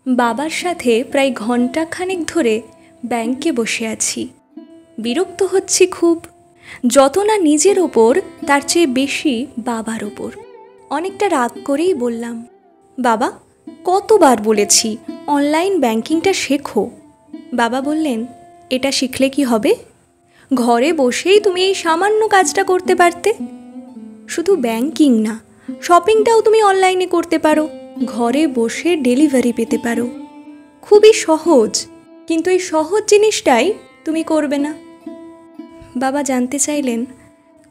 বাবার সাথে প্রায় ঘণ্টাখানেক ধরে ব্যাংকে বসে আছি। বিরক্ত হচ্ছি খুব, যত না নিজের ওপর তার চেয়ে বেশি বাবার ওপর। অনেকটা রাগ করেই বললাম, বাবা কতবার বলেছি অনলাইন ব্যাংকিংটা শেখো। বাবা বললেন, এটা শিখলে কি হবে? ঘরে বসেই তুমি এই সামান্য কাজটা করতে পারতে। শুধু ব্যাংকিং না, শপিংটাও তুমি অনলাইনে করতে পারো, ঘরে বসে ডেলিভারি পেতে পারো। খুবই সহজ, কিন্তু এই সহজ জিনিসটাই তুমি করবে না। বাবা জানতে চাইলেন,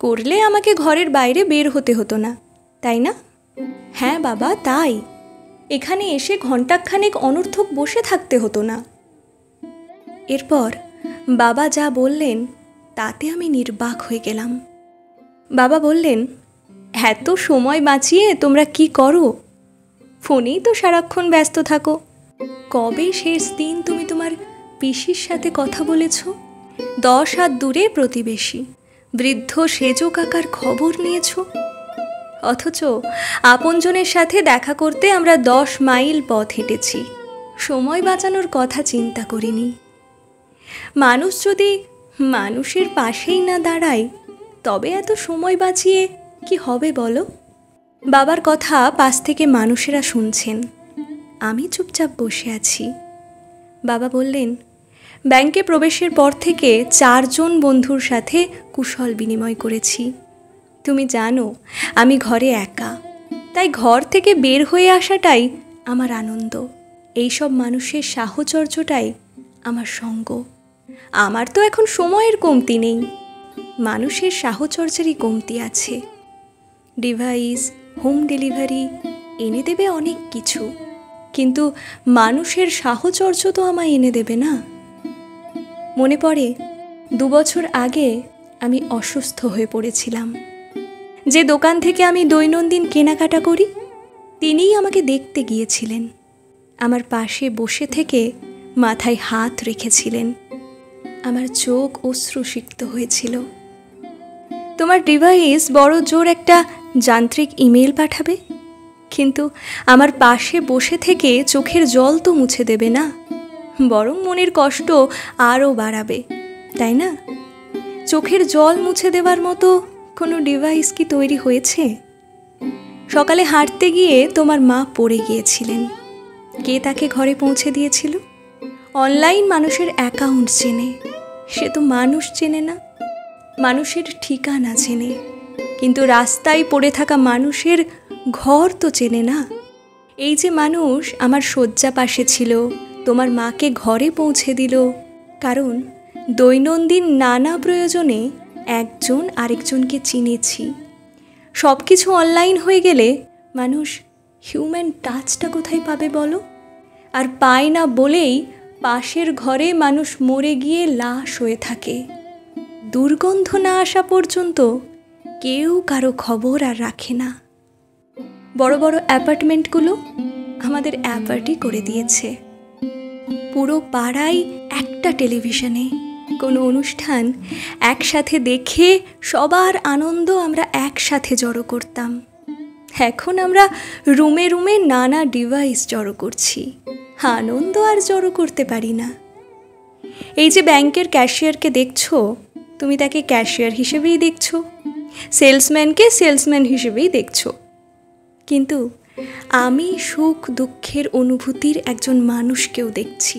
করলে আমাকে ঘরের বাইরে বের হতে হতো না, তাই না? হ্যাঁ বাবা, তাই। এখানে এসে ঘণ্টাখানেক অনর্থক বসে থাকতে হতো না। এরপর বাবা যা বললেন তাতে আমি নির্বাক হয়ে গেলাম। বাবা বললেন, এত সময় বাঁচিয়ে তোমরা কি করো? ফোনেই তো সারাক্ষণ ব্যস্ত থাকো। কবে শেষ দিন তুমি তোমার পিসির সাথে কথা বলেছ? 10 হাত দূরে প্রতিবেশী বৃদ্ধ সেজো কাকার খবর নিয়েছ? অথচ আপনজনের সাথে দেখা করতে আমরা 10 মাইল পথ হেঁটেছি। সময় বাঁচানোর কথা চিন্তা করিনি। মানুষ যদি মানুষের পাশেই না দাঁড়ায়, তবে এত সময় বাঁচিয়ে কি হবে বলো? বাবার কথা পাশ থেকে মানুষেরা শুনছেন, আমি চুপচাপ বসে আছি। বাবা বললেন, ব্যাংকে প্রবেশের পর থেকে 4 জন বন্ধুর সাথে কুশল বিনিময় করেছি। তুমি জানো আমি ঘরে একা, তাই ঘর থেকে বের হয়ে আসাটাই আমার আনন্দ। এইসব মানুষের সাহচর্যটাই আমার সঙ্গ। আমার তো এখন সময়ের কমতি নেই, মানুষের সাহচর্যেরই কমতি আছে। ডিভাইস, হোম ডেলিভারি এনে দেবে অনেক কিছু, কিন্তু মানুষের সাহচর্য তো আমায় এনে দেবে না। মনে পড়ে 2 বছর আগে আমি অসুস্থ হয়ে পড়েছিলাম। যে দোকান থেকে আমি দৈনন্দিন কেনাকাটা করি, তিনিই আমাকে দেখতে গিয়েছিলেন। আমার পাশে বসে থেকে মাথায় হাত রেখেছিলেন। আমার চোখ অশ্রুসিক্ত হয়েছিল। তোমার ডিভাইস বড় জোর একটা যান্ত্রিক ইমেল পাঠাবে, কিন্তু আমার পাশে বসে থেকে চোখের জল তো মুছে দেবে না, বরং মনের কষ্ট আরও বাড়াবে, তাই না? চোখের জল মুছে দেওয়ার মতো কোনো ডিভাইস কি তৈরি হয়েছে? সকালে হাঁটতে গিয়ে তোমার মা পড়ে গিয়েছিলেন। কে তাকে ঘরে পৌঁছে দিয়েছিল? অনলাইন মানুষের অ্যাকাউন্ট চেনে, সে তো মানুষ চেনে না। মানুষের ঠিকানা চেনে, কিন্তু রাস্তায় পড়ে থাকা মানুষের ঘর তো চেনে না। এই যে মানুষ আমার শয্যা পাশে ছিল, তোমার মাকে ঘরে পৌঁছে দিল, কারণ দৈনন্দিন নানা প্রয়োজনে একজন আরেকজনকে চিনেছি। সব কিছু অনলাইন হয়ে গেলে মানুষ হিউম্যান টাচটা কোথায় পাবে বলো? আর পায় না বলেই পাশের ঘরে মানুষ মরে গিয়ে লাশ হয়ে থাকে। দুর্গন্ধ না আসা পর্যন্ত কেউ কারো খবর আর রাখে না। বড় বড় অ্যাপার্টমেন্টগুলো আমাদের অ্যাপার্টি করে দিয়েছে। পুরো পাড়ায় একটা টেলিভিশনে কোনো অনুষ্ঠান একসাথে দেখে সবার আনন্দ আমরা একসাথে জড়ো করতাম। এখন আমরা রুমে রুমে নানা ডিভাইস জড়ো করছি, আনন্দ আর জড়ো করতে পারি না। এই যে ব্যাংকের ক্যাশিয়ারকে দেখছো, তুমি তাকে ক্যাশিয়ার হিসেবেই দেখছো, সেলসম্যানকে সেলসম্যান হিসেবেই দেখছো, কিন্তু আমি সুখ দুঃখের অনুভূতির একজন মানুষকেও দেখছি।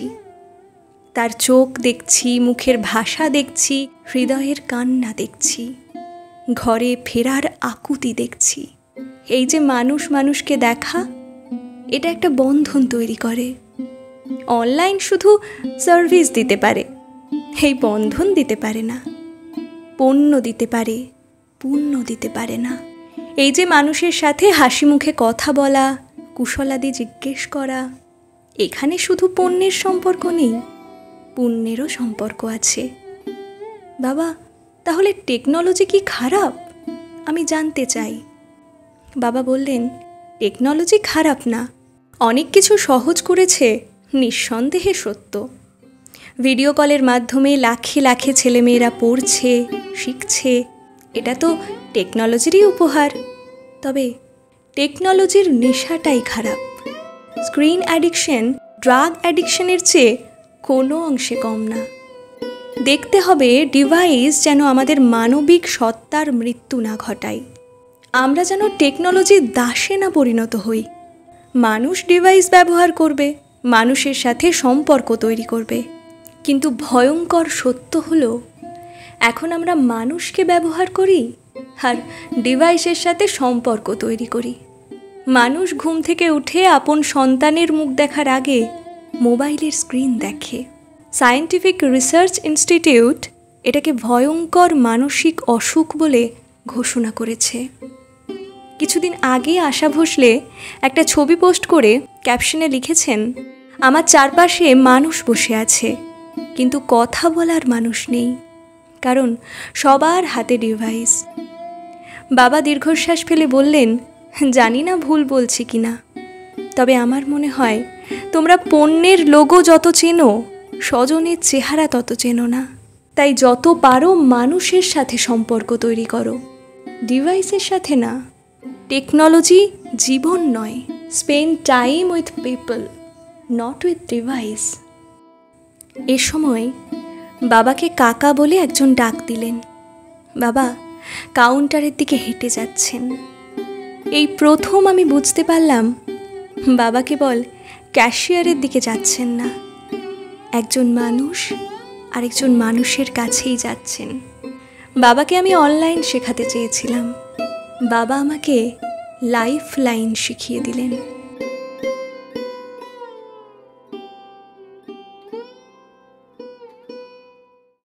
তার চোখ দেখছি, মুখের ভাষা দেখছি, হৃদয়ের কান্না দেখছি, ঘরে ফেরার আকুতি দেখছি। এই যে মানুষ মানুষকে দেখা, এটা একটা বন্ধন তৈরি করে। অনলাইন শুধু সার্ভিস দিতে পারে, এই বন্ধন দিতে পারে না। পণ্য দিতে পারে, পুণ্য দিতে পারে না। এই যে মানুষের সাথে হাসি মুখে কথা বলা, কুশলাদি জিজ্ঞেস করা, এখানে শুধু পণ্যের সম্পর্ক নেই, পুণ্যেরও সম্পর্ক আছে। বাবা, তাহলে টেকনোলজি কি খারাপ? আমি জানতে চাই। বাবা বললেন, টেকনোলজি খারাপ না, অনেক কিছু সহজ করেছে, নিঃসন্দেহে সত্য। ভিডিও কলের মাধ্যমে লাখে লাখে ছেলেমেয়েরা পড়ছে, শিখছে, এটা তো টেকনোলজিরই উপহার। তবে টেকনোলজির নেশাটাই খারাপ। স্ক্রিন অ্যাডিকশন ড্রাগ অ্যাডিকশনের চেয়ে কোনো অংশে কম না। দেখতে হবে ডিভাইস যেন আমাদের মানবিক সত্তার মৃত্যু না ঘটায়। আমরা যেন টেকনোলজির দাসে না পরিণত হই। মানুষ ডিভাইস ব্যবহার করবে, মানুষের সাথে সম্পর্ক তৈরি করবে, কিন্তু ভয়ঙ্কর সত্য হলো এখন আমরা মানুষকে ব্যবহার করি আর ডিভাইসের সাথে সম্পর্ক তৈরি করি। মানুষ ঘুম থেকে উঠে আপন সন্তানের মুখ দেখার আগে মোবাইলের স্ক্রিন দেখে। সায়েন্টিফিক রিসার্চ ইনস্টিটিউট এটাকে ভয়ঙ্কর মানসিক অসুখ বলে ঘোষণা করেছে। কিছুদিন আগে আশা ভোসলে একটা ছবি পোস্ট করে ক্যাপশনে লিখেছেন, আমার চারপাশে মানুষ বসে আছে কিন্তু কথা বলার মানুষ নেই, কারণ সবার হাতে ডিভাইস। বাবা দীর্ঘশ্বাস ফেলে বললেন, জানি না ভুল বলছি কিনা, তবে আমার মনে হয় তোমরা পণ্যের লোগো যত চেনো, স্বজনের চেহারা তত চেনো না। তাই যত পারো মানুষের সাথে সম্পর্ক তৈরি করো, ডিভাইসের সাথে না। টেকনোলজি জীবন নয়। Spend time with people, not with device. এ সময় বাবাকে কাকা বলে একজন ডাক দিলেন। বাবা কাউন্টারের দিকে হেঁটে যাচ্ছেন। এই প্রথম আমি বুঝতে পারলাম বাবা কেবল ক্যাশিয়ারের দিকে যাচ্ছেন না, একজন মানুষ আরেকজন মানুষের কাছেই যাচ্ছেন। বাবাকে আমি অনলাইন শেখাতে চেয়েছিলাম, বাবা আমাকে লাইফ লাইন শিখিয়ে দিলেন।